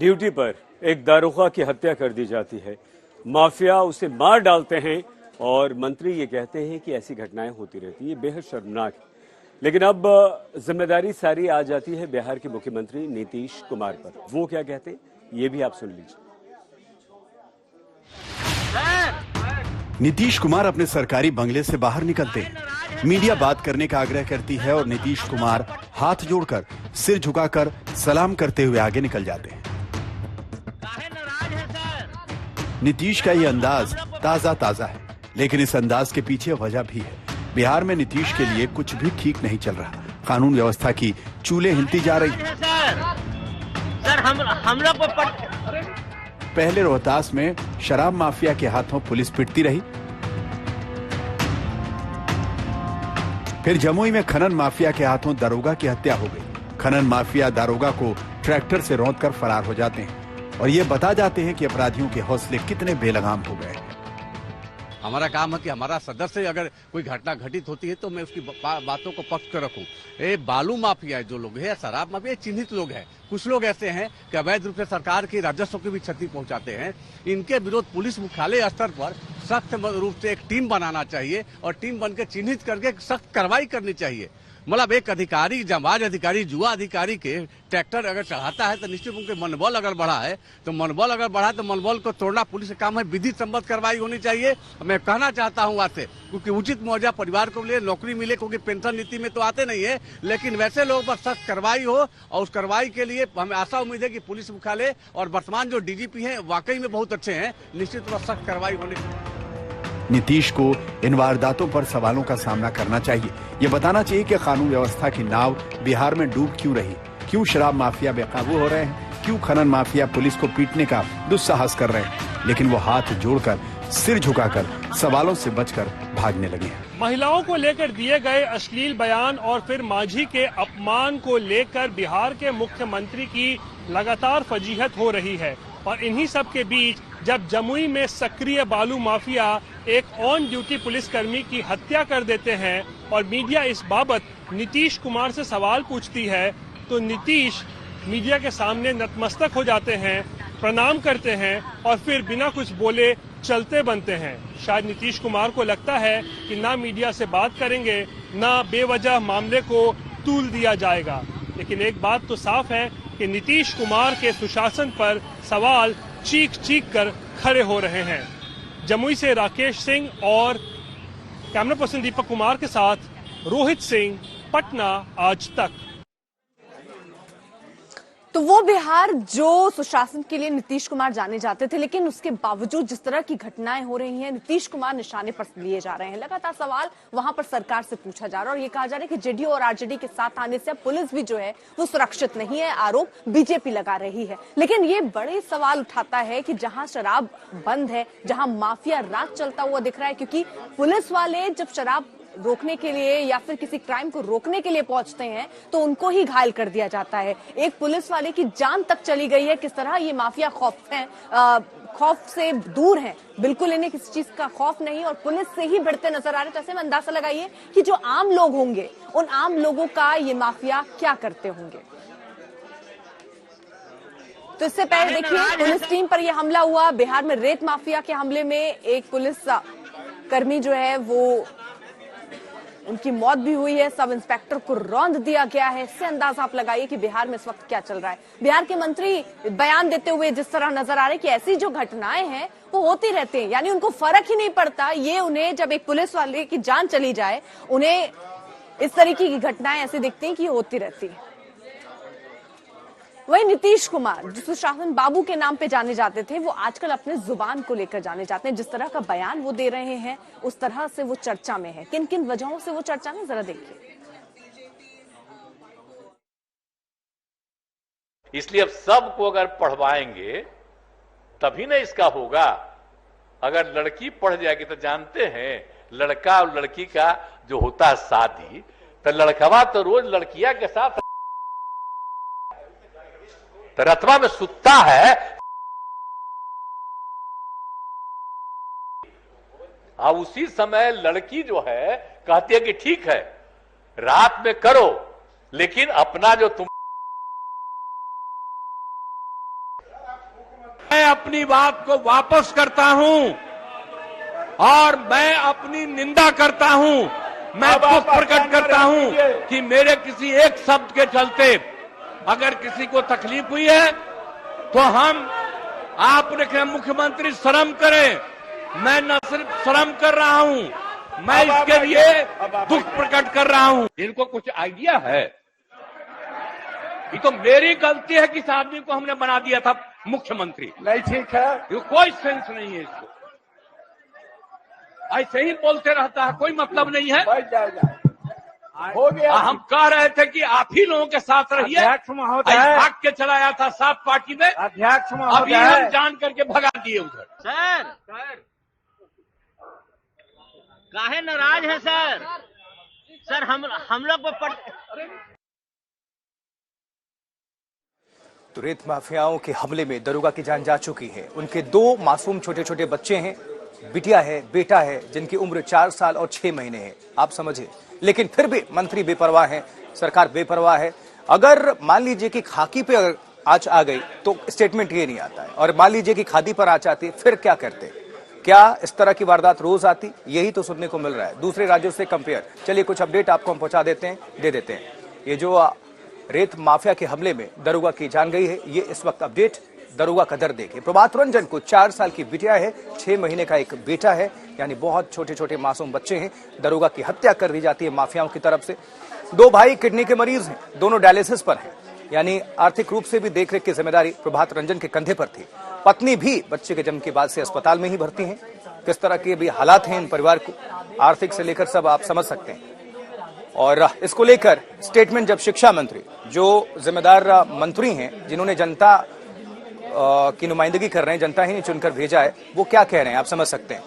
Duty पर एक दारोगा की हत्या कर दी जाती है, माफिया उसे मार डालते हैं और मंत्री ये कहते हैं कि ऐसी घटनाएं होती रहती है। बेहद शर्मनाक है। लेकिन अब जिम्मेदारी सारी आ जाती है बिहार के मुख्यमंत्री नीतीश कुमार पर। वो क्या कहते हैं ये भी आप सुन लीजिए। नीतीश कुमार अपने सरकारी बंगले से बाहर निकलते हैं। मीडिया बात करने का आग्रह करती है और नीतीश कुमार हाथ जोड़कर सिर झुकाकर सलाम करते हुए आगे निकल जाते हैं। नीतीश का ये अंदाज ताजा है, लेकिन इस अंदाज के पीछे वजह भी है। बिहार में नीतीश के लिए कुछ भी ठीक नहीं चल रहा। कानून व्यवस्था की चूल्हे हिलती जा रही है। हम लोग पहले रोहतास में शराब माफिया के हाथों पुलिस पिटती रही, फिर जमुई में खनन माफिया के हाथों दारोगा की हत्या हो गई। खनन माफिया दारोगा को ट्रैक्टर से रौंदकर फरार हो जाते हैं और ये बता जाते हैं कि अपराधियों के हौसले कितने बेलगाम हो गए। हमारा काम है कि हमारा सदस्य अगर कोई घटना घटित होती है तो मैं उसकी बातों को पक्ष कर रखूं। ये बालू माफिया जो लोग हैं, शराब माफिया चिन्हित लोग हैं। कुछ लोग ऐसे हैं कि अवैध रूप से सरकार के राजस्व की भी क्षति पहुंचाते हैं। इनके विरोध पुलिस मुख्यालय स्तर पर सख्त रूप से एक टीम बनाना चाहिए और टीम बनकर चिन्हित करके सख्त कार्रवाई करनी चाहिए। मतलब एक अधिकारी, जांबाज अधिकारी, जुआ अधिकारी के ट्रैक्टर अगर चढ़ाता है तो निश्चित रूप से मनोबल अगर बढ़ा है तो मनोबल को तोड़ना पुलिस का काम है। विधि सम्मत कार्रवाई होनी चाहिए। मैं कहना चाहता हूं आज से, क्योंकि उचित मुआवजा परिवार को मिले, नौकरी मिले, क्योंकि पेंशन नीति में तो आते नहीं है, लेकिन वैसे लोगों पर सख्त कार्रवाई हो। और उस कार्रवाई के लिए हमें आशा उम्मीद है कि पुलिस मुख्यालय और वर्तमान जो डीजीपी हैं वाकई में बहुत अच्छे हैं। निश्चित रूप से सख्त कार्रवाई होनी चाहिए। नीतीश को इन वारदातों पर सवालों का सामना करना चाहिए। ये बताना चाहिए कि कानून व्यवस्था की नाव बिहार में डूब क्यों रही, क्यों शराब माफिया बेकाबू हो रहे हैं, क्यों खनन माफिया पुलिस को पीटने का दुस्साहस कर रहे हैं। लेकिन वो हाथ जोड़कर, सिर झुकाकर सवालों से बचकर भागने लगे हैं। महिलाओं को लेकर दिए गए अश्लील बयान और फिर मांझी के अपमान को लेकर बिहार के मुख्यमंत्री की लगातार फजीहत हो रही है। और इन्हीं सब के बीच जब जमुई में सक्रिय बालू माफिया एक ऑन ड्यूटी पुलिसकर्मी की हत्या कर देते हैं और मीडिया इस बाबत नीतीश कुमार से सवाल पूछती है, तो नीतीश मीडिया के सामने नतमस्तक हो जाते हैं, प्रणाम करते हैं और फिर बिना कुछ बोले चलते बनते हैं। शायद नीतीश कुमार को लगता है कि ना मीडिया से बात करेंगे, ना बेवजह मामले को तूल दिया जाएगा। लेकिन एक बात तो साफ है कि नीतीश कुमार के सुशासन पर सवाल चीख कर खड़े हो रहे हैं। जमुई से राकेश सिंह और कैमरा पर्सन दीपक कुमार के साथ रोहित सिंह, पटना आज तक। तो वो बिहार जो सुशासन के लिए नीतीश कुमार जाने जाते थे, लेकिन उसके बावजूद जिस तरह की घटनाएं हो रही हैं, नीतीश कुमार निशाने पर लिए जा रहे हैं। लगातार सवाल वहां पर सरकार से पूछा जा रहा है और ये कहा जा रहा है कि जेडीयू और आरजेडी के साथ आने से अब पुलिस भी जो है वो सुरक्षित नहीं है। आरोप बीजेपी लगा रही है। लेकिन ये बड़े सवाल उठाता है कि जहां शराब बंद है, जहां माफिया राज चलता हुआ दिख रहा है, क्योंकि पुलिस वाले जब शराब रोकने के लिए या फिर किसी क्राइम को रोकने के लिए पहुंचते हैं तो उनको ही घायल कर दिया जाता है। एक पुलिस वाले की जान तक चली गई है। किस तरह ये माफिया खौफ से दूर है, बिल्कुल इन्हें किसी चीज का खौफ नहीं और पुलिस से ही भिड़ते नजर आ रहे। तो ऐसे में अंदाजा लगाइए कि जो आम लोग होंगे, उन आम लोगों का ये माफिया क्या करते होंगे। तो इससे पहले देखिए, पुलिस टीम पर यह हमला हुआ। बिहार में रेत माफिया के हमले में एक पुलिस कर्मी जो है वो उनकी मौत भी हुई है। सब इंस्पेक्टर को रौंद दिया गया है। इससे अंदाजा आप लगाइए कि बिहार में इस वक्त क्या चल रहा है। बिहार के मंत्री बयान देते हुए जिस तरह नजर आ रहे हैं कि ऐसी जो घटनाएं हैं वो होती रहती हैं, यानी उनको फर्क ही नहीं पड़ता। ये उन्हें जब एक पुलिस वाले की जान चली जाए, उन्हें इस तरीके की घटनाएं ऐसी दिखती हैं कि होती रहती है। वही नीतीश कुमार जो सुशासन बाबू के नाम पे जाने जाते थे, वो आजकल अपने जुबान को लेकर जाने जाते हैं। जिस तरह का बयान वो दे रहे हैं उस तरह से वो चर्चा में है। किन किन वजहों से वो चर्चा में, जरा देखिए। इसलिए अब सबको अगर पढ़वाएंगे तभी ना इसका होगा। अगर लड़की पढ़ जाएगी तो जानते हैं लड़का और लड़की का जो होता है शादी, तो लड़कवा तो रोज लड़किया के साथ तो रतवा में सुतता है। अब उसी समय लड़की जो है कहती है कि ठीक है रात में करो, लेकिन अपना जो तुम मैं अपनी बात को वापस करता हूं और मैं अपनी निंदा करता हूं। मैं दुख प्रकट करता हूं कि मेरे किसी एक शब्द के चलते अगर किसी को तकलीफ हुई है तो आपने कहा मुख्यमंत्री शर्म करें। मैं न सिर्फ शर्म कर रहा हूं, मैं इसके लिए दुख प्रकट कर रहा हूं। इनको कुछ आइडिया है? ये तो मेरी गलती है कि इस आदमी को हमने बना दिया था मुख्यमंत्री। नहीं ठीक है, ये कोई सेंस नहीं है इसको, ऐसे ही बोलते रहता है, कोई मतलब नहीं है। हो गया। हम कह रहे थे कि आप ही लोगों के साथ रहिए। अध्यक्ष महोदय भाग के चलाया था सात पार्टी में। अध्यक्ष महोदय अभी हम जान करके भगा दिए उधर। सर काहे नाराज है सर? सर हम लोग को तो रेत माफियाओं के हमले में दरोगा की जान जा चुकी है। उनके 2 मासूम छोटे छोटे बच्चे हैं, बिटिया है, बेटा है, जिनकी उम्र 4 साल और 6 महीने है। आप समझिए, लेकिन फिर भी मंत्री बेपरवाह है, सरकार बेपरवाह है। अगर मान लीजिए कि खाकी पे अगर आंच आ गई तो स्टेटमेंट ये नहीं आता है, और मान लीजिए कि खादी पर आंच आती फिर क्या करते? क्या इस तरह की वारदात रोज आती? यही तो सुनने को मिल रहा है दूसरे राज्यों से कंपेयर। चलिए कुछ अपडेट आपको हम पहुंचा देते हैं, दे देते हैं। ये जो रेत माफिया के हमले में दरोगा की जान गई है, ये इस वक्त अपडेट। दरोगा का दर्द देखिए। प्रभात रंजन को 4 साल की बिटिया है, 6 महीने का एक बेटा है, यानी बहुत छोटे छोटे मासूम बच्चे हैं। दरोगा की हत्या कर दी जाती है माफियाओं की तरफ से। 2 भाई किडनी के मरीज हैं, दोनों डायलिसिस पर हैं, यानी आर्थिक रूप से भी देखरेख की जिम्मेदारी प्रभात रंजन के कंधे पर थी। पत्नी भी बच्चे के जन्म के बाद से अस्पताल में ही भर्ती हैं। किस तरह के भी हालात हैं इन परिवार को, आर्थिक से लेकर सब आप समझ सकते हैं। और इसको लेकर स्टेटमेंट जब शिक्षा मंत्री, जो जिम्मेदार मंत्री हैं, जिन्होंने जनता की नुमाइंदगी कर रहे हैं, जनता ही ने चुनकर भेजा है, वो क्या कह रहे हैं आप समझ सकते हैं।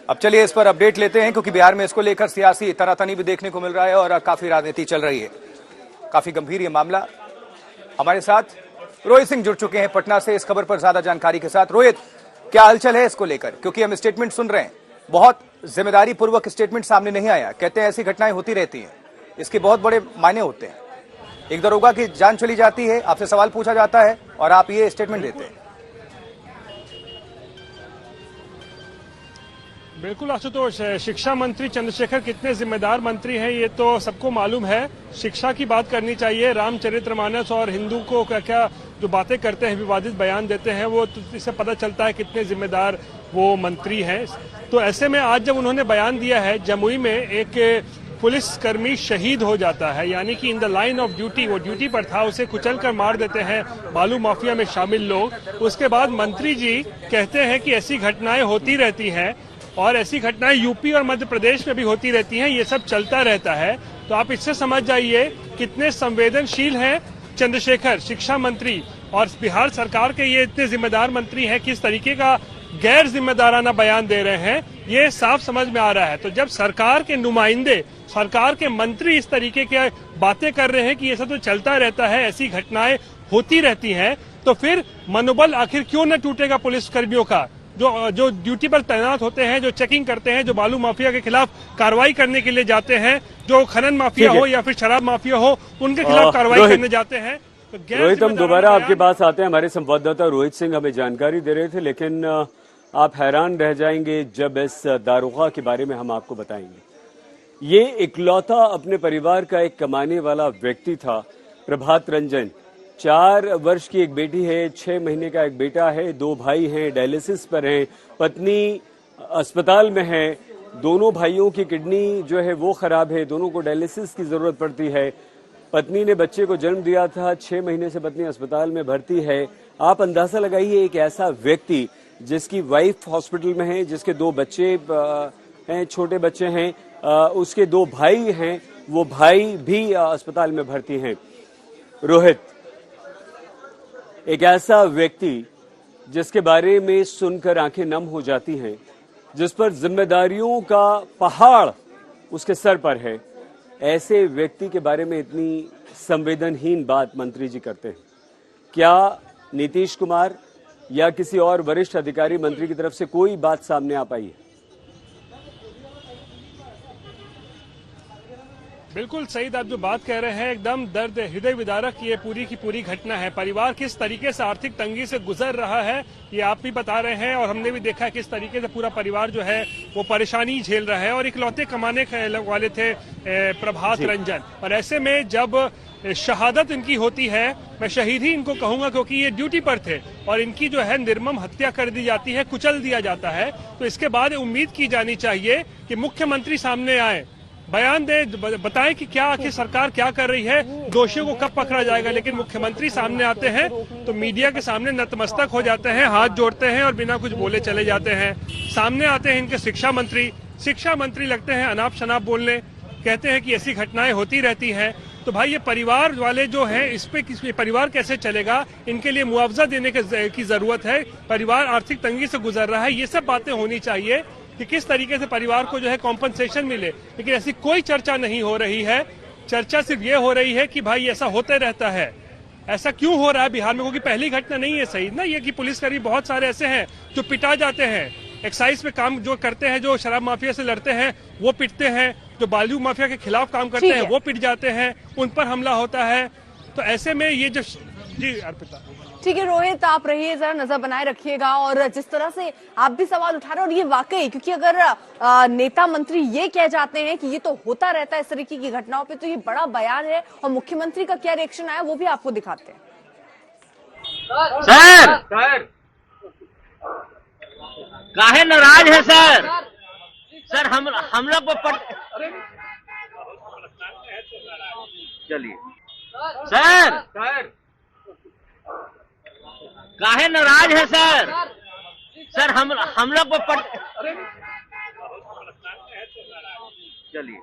अब चलिए इस पर अपडेट लेते हैं, क्योंकि बिहार में इसको लेकर सियासी तनातनी भी देखने को मिल रहा है और काफी राजनीति चल रही है। काफी गंभीर ये मामला। हमारे साथ रोहित सिंह जुड़ चुके हैं पटना से इस खबर पर ज्यादा जानकारी के साथ। रोहित, क्या हलचल है इसको लेकर? क्योंकि हम स्टेटमेंट सुन रहे हैं, बहुत जिम्मेदारी पूर्वक स्टेटमेंट सामने नहीं आया। कहते हैं ऐसी घटनाएं होती रहती हैं, इसके बहुत बड़े मायने होते हैं। एक दरोगा की जान चली जाती है, आपसे सवाल पूछा जाता है और आप ये स्टेटमेंट देते हैं। बिल्कुल आशुतोष, शिक्षा मंत्री चंद्रशेखर कितने जिम्मेदार मंत्री हैं ये तो सबको मालूम है। शिक्षा की बात करनी चाहिए। रामचरितमानस और हिंदू को क्या क्या जो बातें करते हैं, विवादित बयान देते हैं, वो तो इससे पता चलता है कितने जिम्मेदार वो मंत्री हैं। तो ऐसे में आज जब उन्होंने बयान दिया है, जमुई में एक पुलिसकर्मी शहीद हो जाता है, यानी कि in the line of duty, वो ड्यूटी पर था, उसे कुचल कर मार देते हैं बालू माफिया में शामिल लोग। उसके बाद मंत्री जी कहते हैं कि ऐसी घटनाएं होती रहती हैं और ऐसी घटनाएं यूपी और मध्य प्रदेश में भी होती रहती हैं, ये सब चलता रहता है। तो आप इससे समझ जाइए कितने संवेदनशील हैं चंद्रशेखर शिक्षा मंत्री, और बिहार सरकार के ये इतने जिम्मेदार मंत्री हैं, किस तरीके का गैर जिम्मेदाराना बयान दे रहे हैं, ये साफ समझ में आ रहा है। तो जब सरकार के नुमाइंदे, सरकार के मंत्री इस तरीके की बातें कर रहे हैं कि ये सब तो चलता रहता है, ऐसी घटनाएं होती रहती हैं, तो फिर मनोबल आखिर क्यों न टूटेगा पुलिस कर्मियों का, जो ड्यूटी पर तैनात होते हैं, जो चेकिंग करते हैं, जो बालू माफिया के खिलाफ कार्रवाई करने के लिए जाते हैं, जो खनन माफिया हो या फिर शराब माफिया हो, उनके खिलाफ कार्रवाई करने जाते हैं। तो रोहित, हम दोबारा आपके पास आते हैं। हमारे संवाददाता रोहित सिंह हमें जानकारी दे रहे थे, लेकिन आप हैरान रह जाएंगे जब इस दारोगा के बारे में हम आपको बताएंगे। ये इकलौता अपने परिवार का एक कमाने वाला व्यक्ति था, प्रभात रंजन। 4 वर्ष की एक बेटी है, 6 महीने का एक बेटा है, 2 भाई हैं, डायलिसिस पर हैं, पत्नी अस्पताल में है, दोनों भाइयों की किडनी जो है वो खराब है, दोनों को डायलिसिस की जरूरत पड़ती है। पत्नी ने बच्चे को जन्म दिया था, 6 महीने से पत्नी अस्पताल में भर्ती है। आप अंदाजा लगाइए, एक ऐसा व्यक्ति जिसकी वाइफ हॉस्पिटल में है, जिसके 2 बच्चे हैं, छोटे बच्चे हैं, उसके 2 भाई हैं, वो भाई भी अस्पताल में भर्ती हैं। रोहित, एक ऐसा व्यक्ति जिसके बारे में सुनकर आंखें नम हो जाती हैं, जिस पर जिम्मेदारियों का पहाड़ उसके सर पर है, ऐसे व्यक्ति के बारे में इतनी संवेदनहीन बात मंत्री जी करते हैं। क्या नीतीश कुमार या किसी और वरिष्ठ अधिकारी मंत्री की तरफ से कोई बात सामने आ पाई है? बिल्कुल सईद, आप जो बात कह रहे हैं एकदम दर्द हृदय विदारक ये पूरी की पूरी घटना है। परिवार किस तरीके से आर्थिक तंगी से गुजर रहा है ये आप भी बता रहे हैं, और हमने भी देखा किस तरीके से पूरा परिवार जो है वो परेशानी झेल रहा है। और इकलौते कमाने वाले थे प्रभात रंजन, और ऐसे में जब शहादत इनकी होती है, मैं शहीद ही इनको कहूंगा क्योंकि ये ड्यूटी पर थे, और इनकी जो है निर्मम हत्या कर दी जाती है, कुचल दिया जाता है, तो इसके बाद उम्मीद की जानी चाहिए कि मुख्यमंत्री सामने आए, बयान दे, बताएं कि क्या आखिर सरकार क्या कर रही है, दोषियों को कब पकड़ा जाएगा। लेकिन मुख्यमंत्री सामने आते हैं तो मीडिया के सामने नतमस्तक हो जाते हैं, हाथ जोड़ते हैं और बिना कुछ बोले चले जाते हैं। सामने आते हैं इनके शिक्षा मंत्री लगते हैं अनाप शनाप बोलने, कहते हैं कि ऐसी घटनाएं होती रहती हैं। तो भाई ये परिवार वाले जो हैं, इस पे परिवार कैसे चलेगा, इनके लिए मुआवजा देने की जरूरत है। परिवार आर्थिक तंगी से गुजर रहा है, ये सब बातें होनी चाहिए कि किस तरीके से परिवार को जो है कॉम्पनसेशन मिले। लेकिन ऐसी कोई चर्चा नहीं हो रही है। चर्चा सिर्फ ये हो रही है कि भाई ऐसा होते रहता है, ऐसा क्यों हो रहा है बिहार में, क्योंकि पहली घटना नहीं है सही ना ये कि पुलिसकर्मी बहुत सारे ऐसे हैं जो पिटा जाते हैं, एक्साइज पे काम जो करते हैं, जो शराब माफिया से लड़ते हैं वो पिटते हैं, जो बालू माफिया के खिलाफ काम करते हैं वो पिट जाते हैं, उन पर हमला होता है। तो ऐसे में ये जो जी अर्पिता, ठीक है रोहित, आप रहिए, जरा नजर बनाए रखिएगा। और जिस तरह से आप भी सवाल उठा रहे हैं, और ये वाकई, क्योंकि अगर नेता मंत्री ये कह जाते हैं कि ये तो होता रहता है इस तरीके की घटनाओं पे, तो ये बड़ा बयान है। और मुख्यमंत्री का क्या रिएक्शन आया वो भी आपको दिखाते हैं। सर काहे नाराज है सर हम लोग को चलिए सर काहे नाराज है सर हम लोग को चलिए